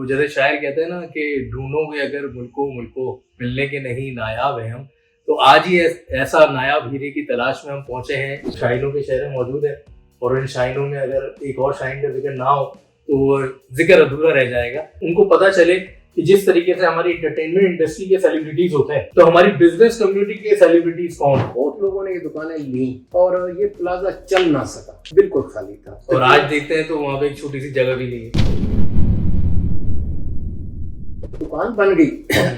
تو جیسے شاعر کہتے ہیں نا کہ ڈھونڈو گے اگر ملکو ملنے کے نہیں نایاب ہیں ہم، تو آج ہی ایسا نایاب ہیرے کی تلاش میں ہم پہنچے ہیں۔ شاہینوں کے شہر موجود ہیں اور ان شاہینوں میں اگر ایک اور شاہین کا ذکر نہ ہو تو وہ ذکر ادھورا رہ جائے گا۔ ان کو پتہ چلے کہ جس طریقے سے ہماری انٹرٹینمنٹ انڈسٹری کے سیلیبریٹیز ہوتے ہیں تو ہماری بزنس کمیونٹی کے سیلیبریٹیز کون؟ بہت لوگوں نے یہ دکانیں لیں اور یہ پلازا چل نہ سکا، بالکل خالی تھا، اور آج دیکھتے ہیں تو وہاں پہ ایک چھوٹی سی جگہ بھی نہیں ہے۔ دکان بن گئی۔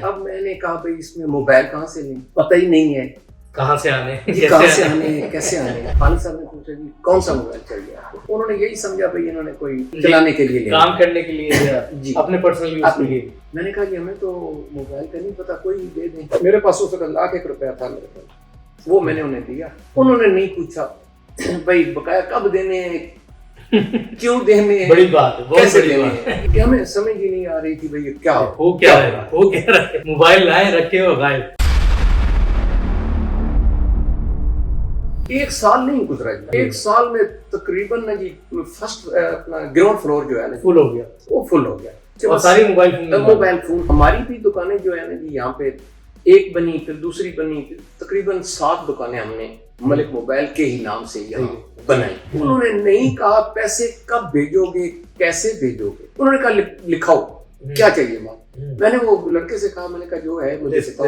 اب میں نے کہا بھائی اس میں موبائل کہاں سے لیں، پتہ ہی نہیں ہے کہاں سے آنے کیسے آنے۔ خالد صاحب نے پوچھا جی کون سا موبائل چاہیے آپ کو؟ انہوں نے یہی سمجھا بھائی انہوں نے کوئی چلانے کے لیے کام کرنے کے لیے جی اپنے پرسنل یوز کے لیے۔ میں نے کہا جی ہمیں تو موبائل کا نہیں پتا، کوئی دے دیں۔ میرے پاس اس وقت ₹1,00,000 تھا میرے پاس، وہ میں نے انہیں دیا۔ انہوں نے نہیں پوچھا بھائی بقایا کب دینے ہیں، کیوں دینے ہیں، بڑی بات ہے، بہت بڑی بات ہے کہ ہمیں سمجھ ہی نہیں آ رہی تھی بھئی کیا ہو کیا رہا ہے۔ موبائل لائے رکھے ہو غائب۔ 1 سال نہیں گزرا جی، 1 سال میں تقریباً نا جی فرسٹ اپنا گراؤنڈ فلور جو ہے نا فل ہو گیا، وہ فل ہو گیا، اور ساری موبائل فون۔ ہماری بھی دکانیں جو ہے نا جی یہاں پہ ایک بنی، پھر دوسری بنی، پھر تقریباً 7 دکانیں ہم نے ملک موبائل کے ہی نام سے یہاں بنائی۔ انہوں نے نہیں کہا پیسے کب بھیجو گے، کیسے بھیجو گے، انہوں نے کہا لکھاؤ کیا چاہیے مال۔ میں نے وہ لڑکے سے کہا، میں نے کہا جو ہے مجھے سکھاؤ،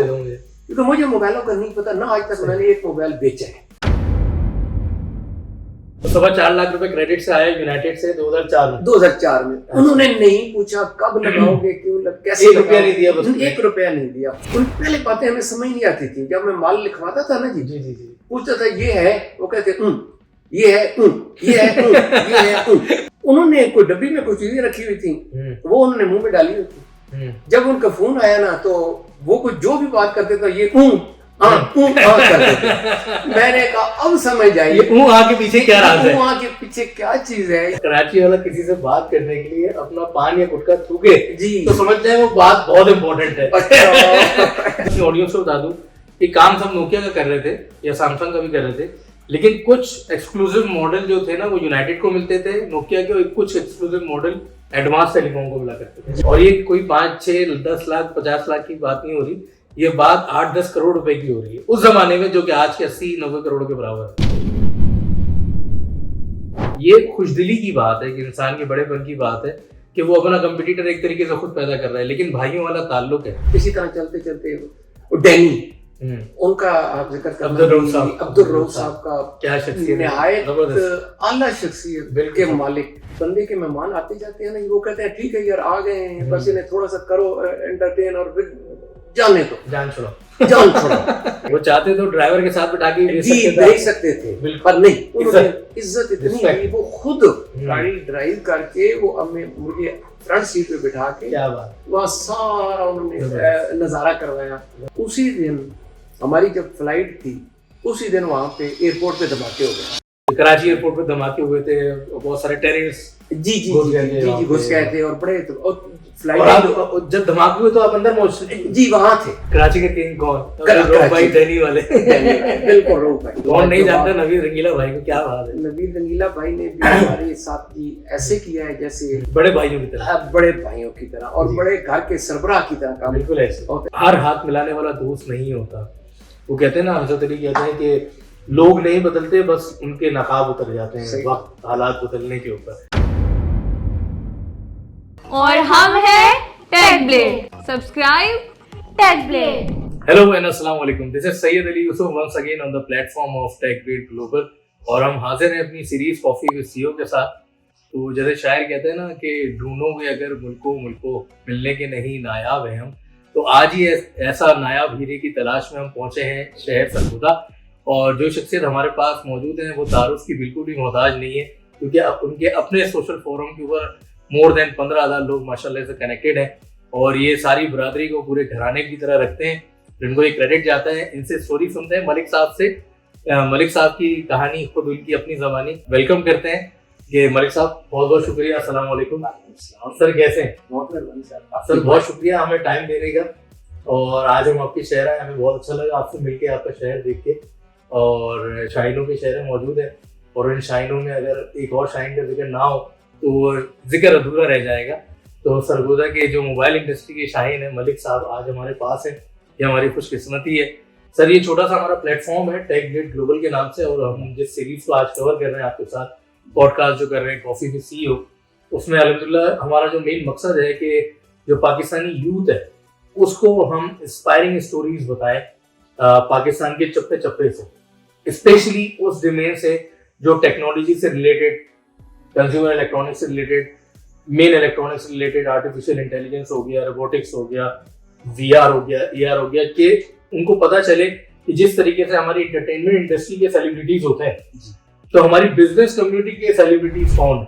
کیونکہ مجھے موبائلوں کا نہیں پتا، نہ آج تک میں نے ایک موبائل بیچا ہے۔ 4.25 لاکھ روپے کریڈٹ سے آیا یونائٹیڈ سے 2004 میں۔ انہوں نے نہیں پوچھا کب لگاؤ گے، کیوں کیسے، ₹1 نہیں دیا، بس ₹1 نہیں دیا۔ ان پہلے باتیں ہمیں سمجھ نہیں آتی تھی، جب میں مال لکھواتا تھا نا جی پوچھتا تھا یہ ہے، وہ کہتے یہ ہے، یہ ہے، یہ ہے۔ انہوں نے کوئی ڈبی میں کوئی چیزیں رکھی ہوئی تھی، وہ انہوں نے منہ میں ڈالی ہوئی تھی۔ جب ان کا فون آیا نا تو وہ کوئی جو بھی بات کرتے تھے یہ کرتے تھے۔ میں نے کہا اب سمجھ آئی کے پیچھے کیا راز ہے، کے پیچھے کیا چیز ہے۔ کراچی والا کسی سے بات کرنے کے لیے اپنا پان یا گٹکا تھوکے جی تو سمجھ جائے وہ بات بہت امپورٹنٹ ہے۔ اپنی آڈینس کو بتا دوں کہ کام سب نوکیا کا کر رہے تھے یا سیمسنگ کا بھی کر رہے تھے، لیکن کچھ ایکسکلوسیو ماڈل جو تھے نا وہ یونائٹیڈ کو ملتے تھے، نوکیا کے کچھ ایکسکلوسیو ماڈل ایڈوانس ٹیلی کام کو ملا کرتے تھے۔ اور یہ کوئی 5, 6, 10 لاکھ 50 لاکھ کی بات نہیں ہو رہی، یہ بات 8-10 کروڑ روپے کی ہو رہی ہے اس زمانے میں، جو کہ آج کے 80-90 کروڑ کے برابر ہے۔ یہ خوش دلی کی بات ہے کہ انسان کے بڑے پن کی بات ہے کہ وہ اپنا کمپٹیٹر ایک طریقے سے خود پیدا کر رہا ہے، لیکن بھائیوں والا تعلق ہے۔ اسی طرح چلتے چلتے ڈینی، ان کا آپ ذکر کرنا، عبدالرؤف صاحب کا کیا شخصیت، نہایت اعلیٰ شخصیت کے مالک۔ بندے کے مہمان آتے جاتے ہیں نا، وہ کہتے ہیں ٹھیک ہے یار آ گئے ہیں، بس انہیں تھوڑا سا کرو انٹرٹین اور پھر جانے دو، جان چھوڑو۔ وہ چاہتے تو ڈرائیور کے ساتھ بٹھا کے بھیج سکتے تھے، پر نہیں، عزت اتنی ہے، وہ خود گاڑی ڈرائیو کر کے وہ مجھے فرنٹ سیٹ پہ بٹھا کے وہاں سارا انہوں نے نظارہ کروایا۔ اسی دن ہماری جب فلائٹ تھی، اسی دن وہاں پہ ایئرپورٹ پہ دھماکے ہو گئے، کراچی ایئرپورٹ پہ دھماکے ہوئے تھے، بہت سارے ٹیررسٹ جی گھس گئے تھے، اور بڑے فلائٹ جب دھماکے ہوئے تو آپ اندر موجود جی وہاں تھے۔ کراچی کے کنگ کون؟ روپ بھائی دہلی والے، بالکل روپ بھائی، کون نہیں جانتا نوید رنگیلا بھائی کو، کیا بات ہے۔ نوید رنگیلا بھائی نے بھی ہمارے ساتھ جی ایسے کیا ہے جیسے بڑے بھائیوں کی طرح، بڑے بھائیوں کی طرح، اور بڑے گھر کے سربراہ کی طرح کام۔ بالکل ایسے، ہر ہاتھ ملانے والا دوست نہیں ہوتا۔ وہ کہتے ہیں نا، حضرت علی کہتے ہیں کہ لوگ نہیں بدلتے، بس ان کے نقاب اتر جاتے ہیں وقت حالات بدلنے کے اوپر۔ اور ہم ہیں Tech Blade, subscribe Tech Blade. Hello and السلام علیکم، this is Syed Ali Yousuf once again on the platform of Tech Blade Global, اور ہم حاضر ہیں اپنی سیریز کافی وتھ CEO کے ساتھ۔ تو جیسے شاعر کہتے ہیں نا کہ ڈھونڈو گے اگر ملکو ملنے کے نہیں نایاب ہیں ہم، تو آج ہی ایسا نایاب ہیرے کی تلاش میں ہم پہنچے ہیں شہر سرگودا، اور جو شخصیت ہمارے پاس موجود ہیں وہ تعارف کی بالکل بھی محتاج نہیں ہے، کیونکہ ان کے اپنے سوشل فورم کے اوپر مور دین 15,000 لوگ ماشاءاللہ سے کنیکٹڈ ہیں، اور یہ ساری برادری کو پورے گھرانے کی طرح رکھتے ہیں، جن کو یہ کریڈٹ جاتا ہے۔ ان سے سٹوری سنتے ہیں ملک صاحب سے، ملک صاحب کی کہانی خود ان کی اپنی زبانی ویلکم کرتے ہیں کہ ملک صاحب بہت بہت شکریہ، السلام علیکم سر، کیسے ہیں؟ سر بہت شکریہ ہمیں ٹائم دینے کا، اور آج ہم آپ کے شہر آئے، ہمیں بہت اچھا لگا آپ سے مل کے، آپ کا شہر دیکھ کے، اور شاہینوں کے شہر موجود ہیں، اور ان شاہینوں میں اگر ایک اور شاہین کا ذکر نہ ہو تو وہ ذکر ادھورا رہ جائے گا۔ تو سرگودا کے جو موبائل انڈسٹری کے شاہین ہیں ملک صاحب آج ہمارے پاس ہیں. یہ ہماری خوش قسمتی ہے. سر یہ چھوٹا سا ہمارا پلیٹ فارم ہے ٹیک گریڈ گلوبل کے نام سے, اور ہم جس سیریز کو آج کور کر رہے ہیں آپ کے ساتھ, پوڈ کاسٹ جو کر رہے ہیں کافی ود سی او, اس میں الحمدللہ ہمارا جو مین مقصد ہے کہ جو پاکستانی یوتھ ہے اس کو ہم انسپائرنگ اسٹوریز بتائیں پاکستان کے چپے چپے سے, اسپیشلی اس ڈومین سے جو ٹیکنالوجی سے ریلیٹڈ, کنزیومر الیکٹرانکس سے ریلیٹڈ, مین الیکٹرانکس سے ریلیٹڈ, آرٹیفیشیل انٹیلیجنس ہو گیا, روبوٹکس ہو گیا, وی آر ہو گیا, اے آر ہو گیا, کہ ان کو پتہ چلے کہ جس طریقے سے ہماری انٹرٹینمنٹ انڈسٹری کے سیلیبریٹیز ہوتے ہیں تو ہماری بزنس کمیونٹی کے سیلیبریٹیز کون ہیں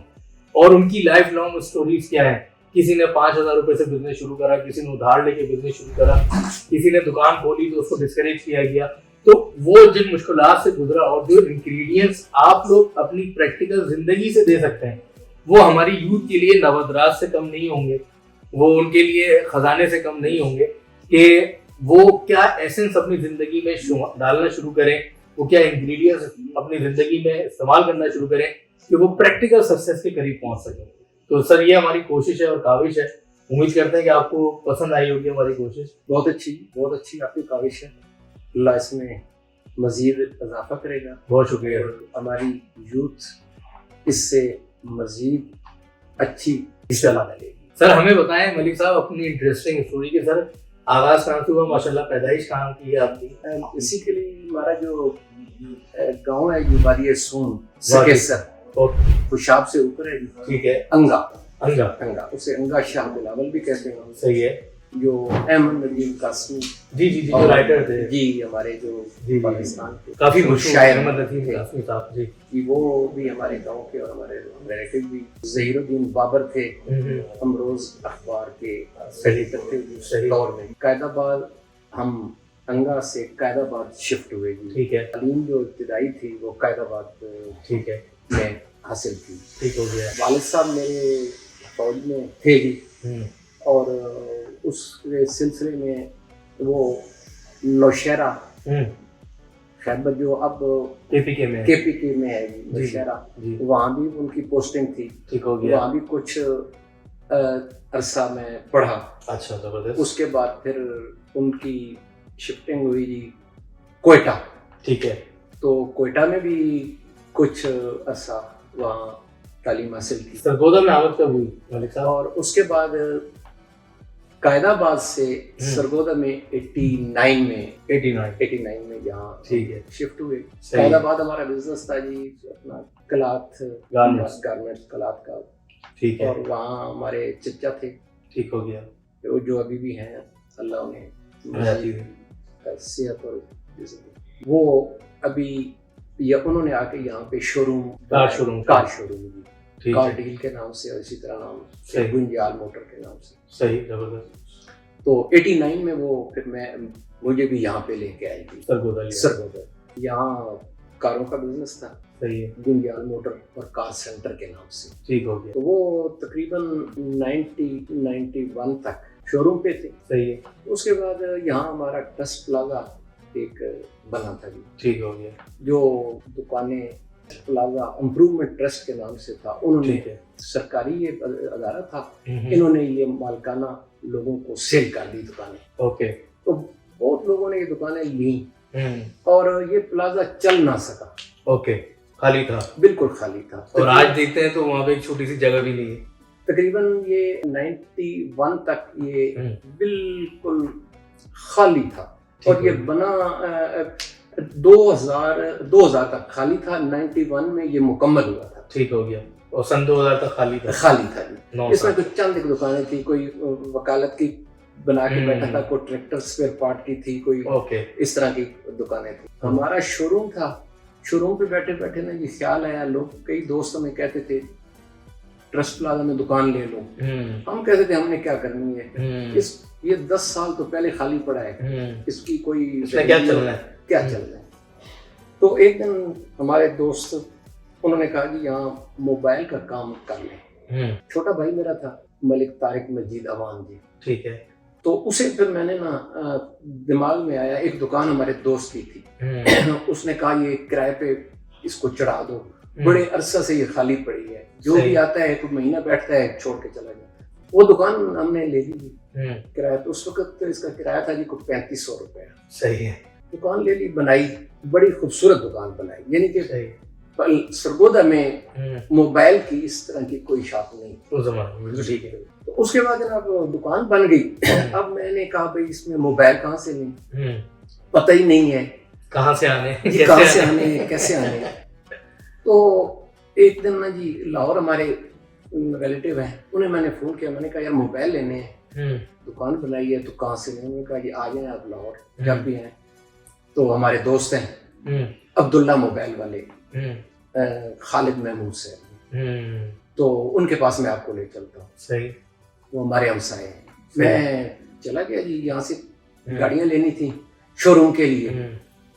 اور ان کی لائف لانگ اسٹوریز کیا ہیں. کسی نے 5,000 روپے سے بزنس شروع کرا, کسی نے ادھار لے کے بزنس شروع کرا, کسی نے دکان کھولی تو اس کو ڈسکریج کیا گیا. تو وہ جن مشکلات سے گزرا اور جو انگریڈینٹس آپ لوگ اپنی پریکٹیکل زندگی سے دے سکتے ہیں وہ ہماری یوتھ کے لیے نوادرات سے کم نہیں ہوں گے, وہ ان کے لیے خزانے سے کم نہیں ہوں گے کہ وہ کیا ایسنس اپنی زندگی میں ڈالنا شروع کریں, وہ کیا انگریڈینٹس اپنی زندگی میں استعمال کرنا شروع کریں کہ وہ پریکٹیکل سکسیس کے قریب پہنچ سکیں. تو سر یہ ہماری کوشش ہے اور کاوش ہے. امید کرتے ہیں کہ آپ کو پسند آئی ہوگی ہماری کوشش. بہت اچھی آپ کی کاوش ہے. اللہ اس میں مزید اضافہ کرے گا. بہت شکریہ. ہماری یوتھ اس سے مزید اچھی انشاءاللہ لے گی. سر ہمیں بتائیں ملک صاحب اپنی انٹرسٹنگ اسٹوری کے. سر آغاز کہاں سے ہوا؟ ماشاءاللہ پیدائش کہاں کی ہے آپ کی؟ اسی کے لیے ہمارا جو گاؤں ہے یہ وادی سون سکیسر خوشاب سے اوپر ہے. ٹھیک ہے. انگا اسے انگا شاہ بلاول بھی کہتے ہیں. صحیح ہے. جو احمد ندیم قاسمی جی جو رائٹر تھے جی ہمارے جو پاکستان کے کافی مشہور شاعر احمد ندیم قاسمی صاحب جی وہ بھی ہمارے گاؤں کے اور ہمارے ریلیٹو بھی. ظہیر الدین بابر تھے امروز اخبار کے ایڈیٹر تھے دور میں. قائد آباد ہم انگا سے قائد آباد شفٹ ہوئے گی. ٹھیک ہے. تعلیم جو ابتدائی تھی وہ قائد آباد ٹھیک ہے میں حاصل کی. ٹھیک ہو گیا. والد صاحب میرے فوج میں تھے جی, اور اس سلسلے میں وہ نوشہرہ خیبر جو اب کے پی کے میں ہے نوشہرہ, وہاں بھی ان کی پوسٹنگ تھی. ٹھیک ہو گیا. وہاں بھی کچھ عرصہ میں پڑھا. اچھا زبردست. اس کے بعد پھر ان کی شفٹنگ ہوئی جی کوئٹہ. ٹھیک ہے. تو کوئٹہ میں بھی کچھ عرصہ وہاں تعلیم حاصل کی. سرگودا میں آمد کب ہوئی ملک صاحب؟ اور اس کے بعد قائد آباد سے سرگودا میں 89 میں یہاں ٹھیک ہے شفٹ ہوئے. قائد آباد ہمارا بزنس تھا جی اپنا کلاتھ گارمنٹس کلاتھ کا. ٹھیک ہے. اور وہاں ہمارے چچا تھے. ٹھیک ہو گیا. جو ابھی بھی ہیں اللہ انہیں صحت اور وہ ابھی یا انہوں نے آ کے یہاں پہ کار شوروم کار ڈیل کے نام سے اور اسی طرح نام گنجال موٹر کے نام سے. صحیح زبردست. تو 89 میں وہ پھر مجھے بھی یہاں پہ لے کے آئی تھی سرگودا. یہاں کاروں کا بزنس تھا. صحیح ہے. گنجال موٹر اور کار سینٹر کے نام سے. ٹھیک ہو گیا. تو وہ تقریباً 91 تک شوروم پہ تھے. صحیح ہے. اس کے بعد یہاں ہمارا ٹرسٹ پلازا ایک بنا تھا جی. ٹھیک ہو گیا. جو دکانیں پلازا امپروومنٹ ٹرسٹ کے نام سے تھا, انہوں نے سرکاری یہ ادارہ تھا, انہوں نے یہ مالکانہ لوگوں کو سیل کر دی دکانیں. اوکے. تو بہت لوگوں نے یہ دکانیں لیں اور یہ پلازا چل نہ سکا. اوکے. خالی تھا. بالکل خالی تھا. اور آج دیکھتے ہیں تو وہاں پہ ایک چھوٹی سی جگہ بھی نہیں ہے. تقریباً یہ 91 تک یہ بالکل خالی تھا اور یہ بنا 2000 تک خالی تھا. 91 میں یہ مکمل ہوا تھا. ٹھیک ہو گیا. اور سن 2000 تک خالی تھا جی. اس میں کچھ چند ایک دکانیں تھی, کوئی وکالت کی بنا کے بیٹھا تھا, کوئی ٹریکٹر اسپیئر پارٹ کی تھی, کوئی اس طرح کی دکانیں تھی. ہمارا شو روم تھا. شو روم پہ بیٹھے بیٹھے نا یہ خیال آیا, لوگ کئی دوست ہمیں کہتے تھے ٹرسٹ پلازا میں دکان لے لو. ہم کہتے تھے ہم نے کیا کرنی ہے, یہ 10 سال تو پہلے خالی پڑا ہے, اس کی کوئی کیا چلنا ہے. تو ایک دن ہمارے دوست انہوں نے کہا جی یہاں موبائل کا کام کر لیں. چھوٹا بھائی میرا تھا ملک طارق مجید عوام جی. ٹھیک ہے. تو اسے پھر میں نے نا دماغ میں آیا, ایک دکان ہمارے دوست کی تھی, اس نے کہا یہ کرائے پہ اس کو چڑھا دو, بڑے عرصہ سے یہ خالی پڑی ہے, جو بھی آتا ہے ایک مہینہ بیٹھتا ہے چھوڑ کے چلا جاتا ہے. وہ دکان ہم نے لے لی کرایہ پہ. اس وقت اس کا کرایہ تھا جی کو 3500 روپے. صحیح ہے. دکان لے لی, بنائی, بڑی خوبصورت دکان بنائی. یعنی کہ صحیح. سرگودا میں موبائل کی اس طرح کی کوئی شاپ نہیں اس زمانے میں. ٹھیک ہے. تو اس کے بعد جناب دکان بن گئی. اب میں نے کہا بھائی اس میں موبائل کہاں سے لیں, پتہ ہی نہیں ہے کہاں سے آنے, کہاں سے آنے ہیں, کیسے آنے ہیں. تو ایک دن نا جی لاہور ہمارے ریلیٹیو ہیں, انہیں میں نے فون کیا, میں نے کہا یار موبائل لینے ہیں, دکان بنائی ہے تو کہاں سے لیں. انہوں نے کہا جی آ جائیں آپ لاہور جب بھی ہیں. تو ہمارے دوست ہیں عبداللہ موبائل والے, خالد محمود سے, تو ان کے پاس میں آپ کو لے چلتا ہوں. صحیح. وہ ہمارے ہمسائے ہیں. میں چلا گیا جی, یہاں سے گاڑیاں لینی تھیں شو روم کے لیے.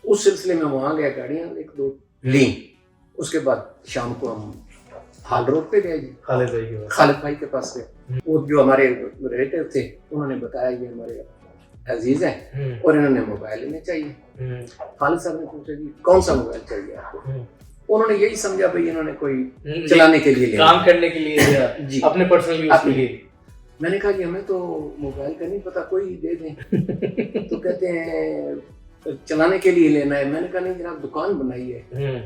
اس سلسلے میں وہاں گیا, گاڑیاں ایک دو لیں. اس کے بعد شام کو ہم ہال روڈ پہ گئے جی, خالد بھائی کے پاس گئے. وہ جو ہمارے ریلیٹیو تھے انہوں نے بتایا یہ ہمارے عزیز ہیں اور انہوں نے موبائل لینے چاہیے. خالد صاحب نے پوچھا جی کون سا موبائل چاہیے آپ کو. انہوں نے یہی سمجھا بھائی انہوں نے کوئی چلانے کے لیے کام کرنے کے لیے جی, اپنے پرسنل یوز کے لیے. میں نے کہا جی ہمیں تو موبائل کا نہیں پتا, کوئی دے دیں. تو کہتے ہیں چلانے کے لیے لینا ہے. میں نے کہا نہیں جناب دکان بنائی ہے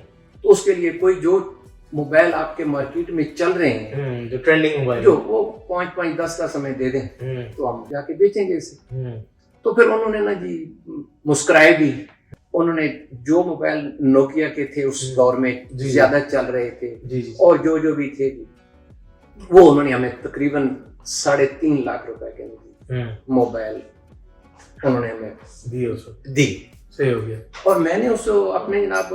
تو اس کے لیے کوئی جو موبائل آپ کے مارکیٹ میں چل رہے ہیں جو ٹرینڈنگ موبائل جو وہ 5-5 10 ہمیں دے دیں تو ہم جا کے بیچیں گے اسے. تو پھر انہوں نے نا جی مسکرائے بھی. انہوں نے جو موبائل نوکیا کے تھے اس دور میں زیادہ چل رہے تھے اور جو بھی تھے وہ انہوں نے ہمیں تقریباً 3.5 لاکھ روپے کے موبائل انہوں نے ہمیں دی. صحیح ہو گیا. اور میں نے اس اپنے جناب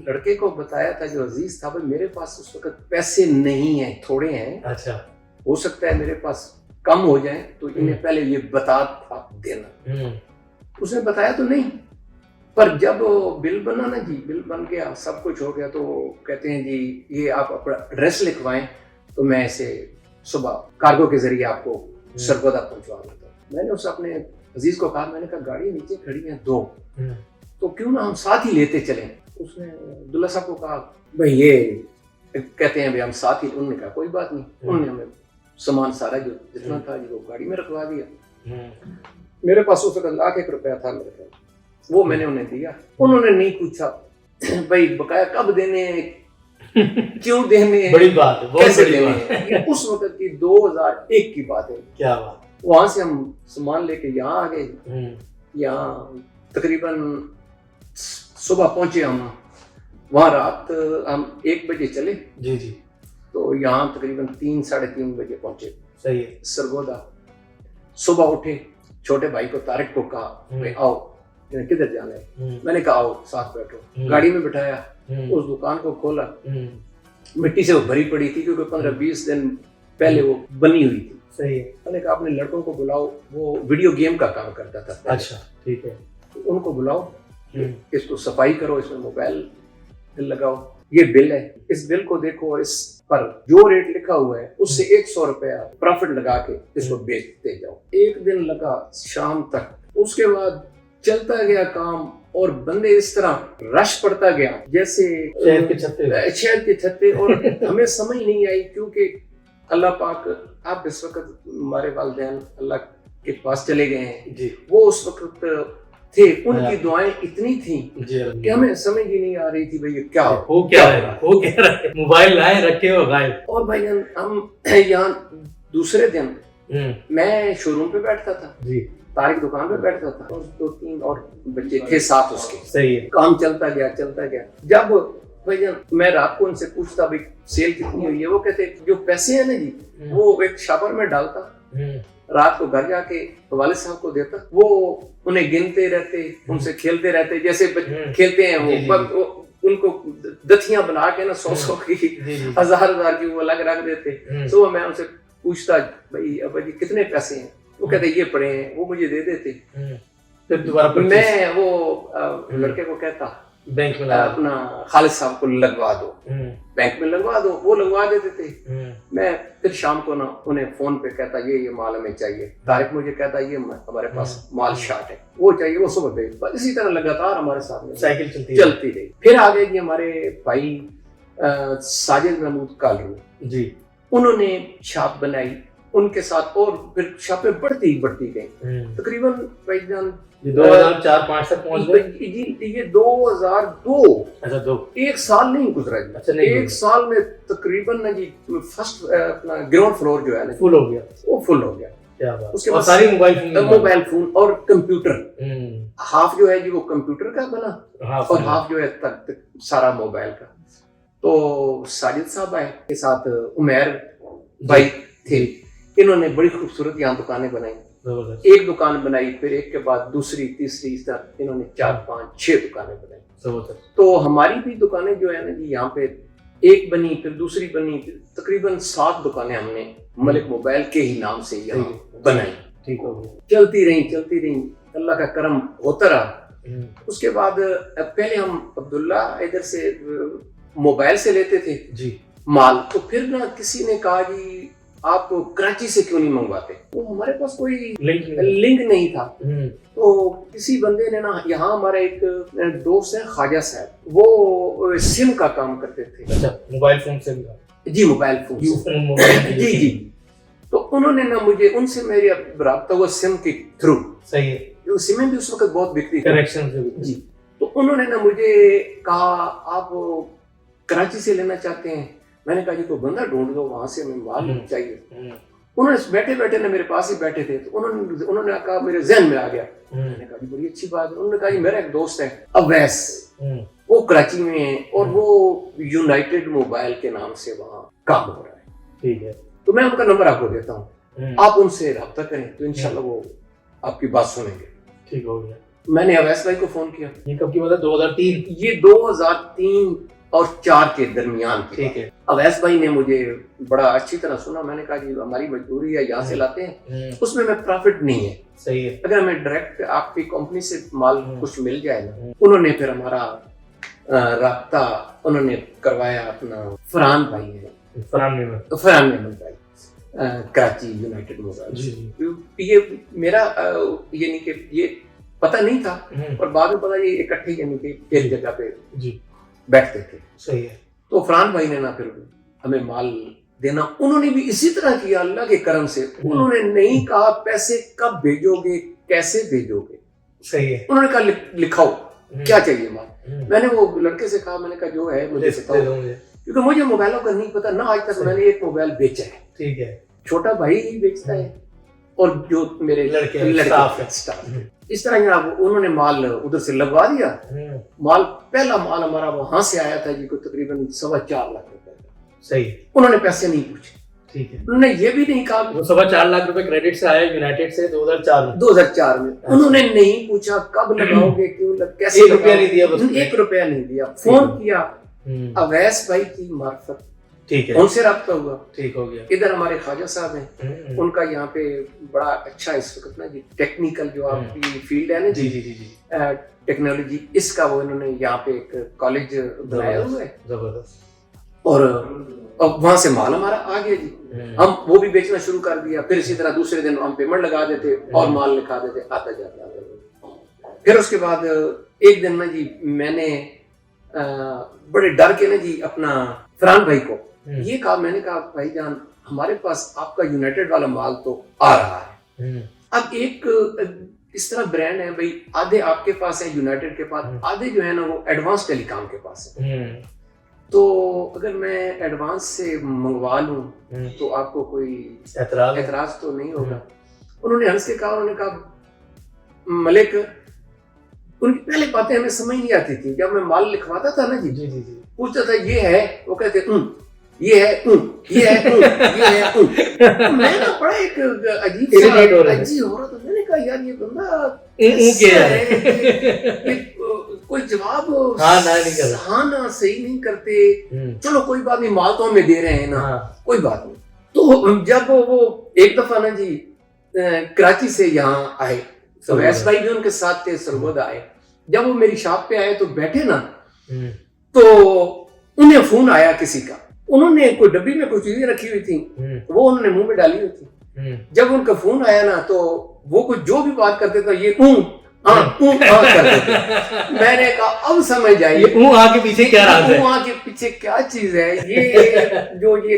لڑکے کو بتایا تھا جو عزیز تھا, بھائی میرے پاس اس وقت پیسے نہیں ہیں, تھوڑے ہیں, اچھا ہو سکتا ہے میرے پاس کم ہو جائیں تو انہیں پہلے یہ بتا آپ دینا. اس نے بتایا تو نہیں, پر جب بل بنا نا جی, بل بن گیا, سب کچھ ہو گیا, تو کہتے ہیں جی یہ آپ اپنا ایڈریس لکھوائیں تو میں اسے صبح کارگو کے ذریعے آپ کو سرگودا پہنچوا دیتا ہوں. میں نے اس اپنے عزیز کو کہا, میں نے کہا گاڑی نیچے کھڑی ہیں 2 تو کیوں نہ ہم ساتھ ہی لیتے چلیں. اس نے عبداللہ صاحب کو کہا بھائی یہ کہتے ہیں بھائی ہم ساتھ ہی. انہوں نے کہا کوئی بات نہیں. انہوں نے ہمیں سامان سارا جو جتنا تھا وہ گاڑی میں رکھوا دیا. میرے پاس اس وقت 1 لاکھ روپیہ تھا میرے پاس, وہ میں نے انہیں دیا. انہوں نے نہیں پوچھا بھائی بقایا کب دینے ہیں, کیوں دینے ہیں, بڑی بات ہے, بہت بڑی بات ہے. اس وقت کی 2001 کی بات ہے. کیا بات. وہاں سے ہم سامان لے کے یہاں آ گئے. یہاں تقریباً صبح پہنچے ہم, وہاں رات ہم 1 بجے چلے جی جی, تو یہاں تقریباً 3-3:30 بجے پہنچے. صحیح ہے. سرگودا صبح اٹھے, چھوٹے بھائی کو طارق کو کہا بھائی آؤ, کدھر جانا ہے. میں نے کہا آؤ ساتھ بیٹھو. گاڑی میں بٹھایا, اس دکان کو کھولا, مٹی سے وہ بھری پڑی تھی کیونکہ 15-20 دن پہلے وہ بنی ہوئی تھی. صحیح ہے. میں نے کہا اپنے لڑکوں کو بلاؤ, وہ ویڈیو گیم کا کام کرتا تھا. اچھا ٹھیک ہے. ان کو بلاؤ, اس کو صفائی کرو, اس میں موبائل بل لگاؤ, یہ بل ہے, اس بل کو دیکھو اور اس پر جو ریٹ لکھا ہوا ہے اس سے 100 روپیہ پروفٹ لگا کے اس کو بیچتے جاؤ. 1 دن لگا شام تک. اس کے بعد چلتا گیا کام اور بندے اس طرح رش پڑتا گیا جیسے شہر کے چھتے. اور ہمیں سمجھ نہیں آئی کیونکہ اللہ پاک, آپ اس وقت ہمارے والدین اللہ کے پاس چلے گئے ہیں جی, وہ اس وقت تھے, ان کی دعائیں اتنی تھیں کہ ہمیں سمجھ ہی نہیں آ رہی تھی بھئی کیا ہو کیا رہا ہے. موبائل لائے رکھے ہو غائب. اور بھائی ہم یہاں دوسرے دن میں شو روم پہ بیٹھتا تھا جی, طارق دکان پہ بیٹھتا تھا, اور 2-3 اور بچے تھے ساتھ اس کے. صحیح ہے. کام چلتا گیا. جب بھائی میں رات کو ان سے پوچھتا بھائی سیل کتنی ہوئی ہے, وہ کہتے جو پیسے ہیں نا جی وہ ایک شاپر میں ڈالتا, رات کو گھر جا کے والد صاحب کو دیتا, وہ انہیں گنتے رہتے, ان سے کھیلتے رہتے جیسے کھیلتے ہیں وہ, ان کو دتیاں بنا کے نا 100 کی 1000 کی وہ الگ رکھ دیتے. صبح میں ان سے پوچھتا بھائی ابا جی کتنے پیسے ہیں, وہ کہتے یہ پڑے ہیں, وہ مجھے دے دیتے. پھر دوبارہ میں وہ لڑکے کو کہتا بینک میں اپنا خالد صاحب کو لگوا دو, بینک میں لگوا دو, وہ لگوا دیتے تھے. میں پھر شام کو نا انہیں فون پہ کہتا یہ مال ہمیں چاہیے. طارق مجھے کہتا یہ ہمارے پاس مال شارٹ ہے, وہ چاہیے, وہ صبح پہ. اسی طرح لگاتار ہمارے ساتھ میں سائیکل چلتی رہی. پھر آگے جی ہمارے بھائی ساجد محمود کالو جی, انہوں نے شاپ بنائی ان کے ساتھ اور پھر شاپیں بڑھتی گئی تقریباً بھائی جان 2004-05 تک پہنچ گئے. یہ 2002 اچھا 2 ایک سال نہیں گزرا جی. اچھا نہیں ایک سال میں تقریباً نا جی فرسٹ اپنا گراؤنڈ فلور جو ہے نا فل ہو گیا. وہ فل ہو گیا. کیا بات. اس کے اور بعد ساری موبائل فون اور کمپیوٹر ہاف جو ہے جی وہ کمپیوٹر کا بنا اور ہاف جو ہے سارا موبائل کا. تو ساجد صاحب آئے کے ساتھ عمیر بھائی تھے. انہوں نے بڑی خوبصورت یہاں دکانیں بنائی. ایک دکان بنائی پھر ایک کے بعد دوسری تیسری اس طرح انہوں نے 4-5-6 دکانیں بنائی. تو ہماری بھی دکانیں جو ہے نا جی یہاں پہ ایک بنی پھر دوسری بنی تقریباً 7 دکانیں ہم نے ملک موبائل کے ہی نام سے یہاں بنائی. ٹھیک ہو گیا. چلتی رہی اللہ کا کرم ہوتا رہا. اس کے بعد پہلے ہم عبداللہ ادھر سے موبائل سے لیتے تھے جی مال. تو پھر نا کسی نے کہا جی آپ کراچی سے کیوں نہیں منگواتے. تو ہمارے پاس کوئی لنک نہیں تھا. تو کسی بندے نے نا یہاں ہمارا ایک دوست ہے خواجہ صاحب وہ سم کا کام کرتے تھے. اچھا موبائل فون سے جی موبائل فون جی. تو انہوں نے نا مجھے ان سے میری رابطہ ہوا سم کے تھرو. صحیح ہے. سمیں بھی اس وقت بہت بکتی تھی کنیکشن سے جی. تو انہوں نے نا مجھے کہا آپ کراچی سے لینا چاہتے ہیں. میں نے کہا جی کوئی بندہ ڈھونڈ دو وہاں سے ہمیں مال چاہیے. انہوں نے بیٹھے نا میرے پاس ہی بیٹھے تھے. تو انہوں نے کہا میرے ذہن میں آ گیا. میں نے کہا جی بڑی اچھی بات ہے. انہوں نے کہا جی میرا ایک دوست ہے اویس وہ کراچی میں ہے اور وہ یونائٹڈ موبائل کے نام سے وہاں کام ہو رہا ہے. ٹھیک ہے. تو میں ان کا نمبر آپ کو دیتا ہوں آپ ان سے رابطہ کریں تو انشاءاللہ وہ آپ کی بات سنیں گے. ٹھیک ہو گیا. میں نے اویس بھائی کو فون کیا. یہ کب کی بات ہے 2003 یہ 2003 اور 4 کے درمیان. ٹھیک ہے. اویس بھائی نے مجھے بڑا اچھی طرح سنا. میں نے کہا جی ہماری مجبوری ہے یہاں سے لاتے ہیں اس میں پرافٹ نہیں ہے. صحیح ہے. اگر ہمیں ڈائریکٹ آپ کی کمپنی سے مال کچھ مل جائے نا. انہوں نے پھر ہمارا رابطہ انہوں نے کروایا اپنا فرحان بھائی ہے فرحان احمد بھائی کراچی یونائٹڈ موبائل. یہ میرا یعنی کہ یہ پتہ نہیں تھا اور بعد میں پتا یہ اکٹھے یعنی کہ ایک جگہ پہ بیٹھتے تھے. صحیح ہے. تو فرحان بھائی نے نا پھر ہمیں مال دینا انہوں نے بھی اسی طرح کیا اللہ کے کرم سے. انہوں نے نہیں کہا پیسے کب بھیجو گے کیسے بھیجو گے. صحیح ہے. انہوں نے کہا لکھاؤ کیا چاہیے مال. میں نے وہ لڑکے سے کہا میں نے کہا جو ہے مجھے بتاؤ کیونکہ مجھے موبائلوں کا نہیں پتا نہ آج تک میں نے ایک موبائل بیچا ہے. ٹھیک ہے. چھوٹا بھائی ہی بیچتا ہے اور جو میرے لڑکے اسٹاف اس طرح جناب انہوں نے مال ادھر سے لگوا دیا. مال پہلا مال ہمارا وہاں سے آیا تھا جی کو تقریباً 4.25 لاکھ روپے کا. صحیح. انہوں نے پیسے نہیں پوچھے. ٹھیک ہے. انہوں نے یہ بھی نہیں کہا 4.25 لاکھ روپے کریڈٹ سے آیا یونائٹڈ سے 2004 میں. انہوں نے نہیں پوچھا کب لگاؤ گے کیوں کیسے. 1 روپیہ نہیں دیا. 1 روپیہ نہیں دیا. فون کیا اویس بھائی کی معرفت. ٹھیک ہے. ان سے رابطہ ہوا. ٹھیک ہو گیا. ادھر ہمارے خواجہ صاحب ہیں ان کا یہاں پہ بڑا اچھا اس وقت نا جی ٹیکنیکل جو آپ کی فیلڈ ہے نا جی ٹیکنالوجی اس کا وہ انہوں نے یہاں پہ ایک کالج بنایا ہوا ہے. زبردست. اور وہاں سے مال ہمارا آ گیا جی. ہم وہ بھی بیچنا شروع کر دیا. پھر اسی طرح دوسرے دن ہم پیمنٹ لگا دیتے اور مال لکھا دیتے آتا جاتا. پھر اس کے بعد ایک دن نا جی میں نے بڑے ڈر کے نا جی اپنا فرحان بھائی کو یہ کہا. میں نے کہا بھائی جان ہمارے پاس آپ کا یونائٹڈ والا مال تو آ رہا ہے. اب ایک اس طرح برانڈ ہے بھائی آدھے آپ کے پاس ہے یونائٹڈ کے پاس آدھے جو ہے نا وہ ایڈوانس ٹیلی کام کے پاس ہے. تو اگر میں ایڈوانس سے منگوا لوں تو آپ کو کوئی اعتراض تو نہیں ہوگا. انہوں نے ہنس کے کہا انہوں نے کہا ملک ان کی پہلے باتیں ہمیں سمجھ نہیں آتی تھی. جب میں مال لکھواتا تھا نا جی پوچھتا تھا یہ ہے وہ کہتے یہ ہے یہ ہے. میں نا بڑا ایک عجیب ہو رہا تھا. میں نے کہا یار یہ بندہ کوئی جواب ہاں نہ صحیح نہیں کرتے. چلو کوئی بات نہیں مال تو ہمیں دے رہے ہیں نا کوئی بات نہیں. تو جب وہ ایک دفعہ نا جی کراچی سے یہاں آئے اویس بھائی بھی ان کے ساتھ تھے سرگودا آئے. جب وہ میری شاپ پہ آئے تو بیٹھے نا تو انہیں فون آیا کسی کا. انہوں نے کوئی ڈبی میں کچھ چیزیں رکھی ہوئی تھی وہ انہوں نے منہ میں ڈالی ہوئی تھی. جب ان کا فون آیا نا تو وہ کچھ جو بھی بات کرتے تھے یہ کرتے تھے. میں نے کہا اب سمجھ آئیے کے پیچھے کیا راز ہے. کے پیچھے کیا چیز ہے. یہ جو یہ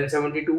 N72,